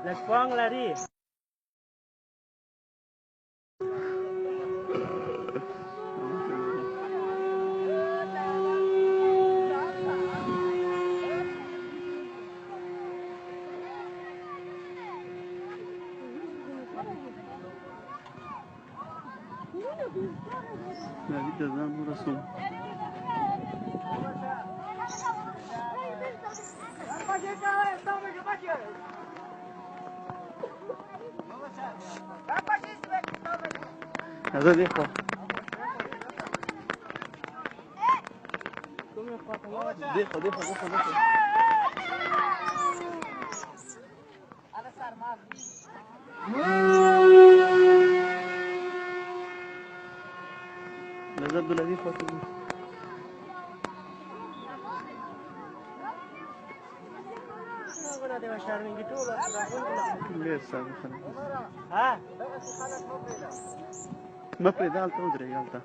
Lagpang lari. Lagi dalam langsung. Ada देखो देखो देखो देखो देखो لازم دول دي فاطمه Ada masyarakat gitu lah. لسه Ha? ما بريدال تودري يالتا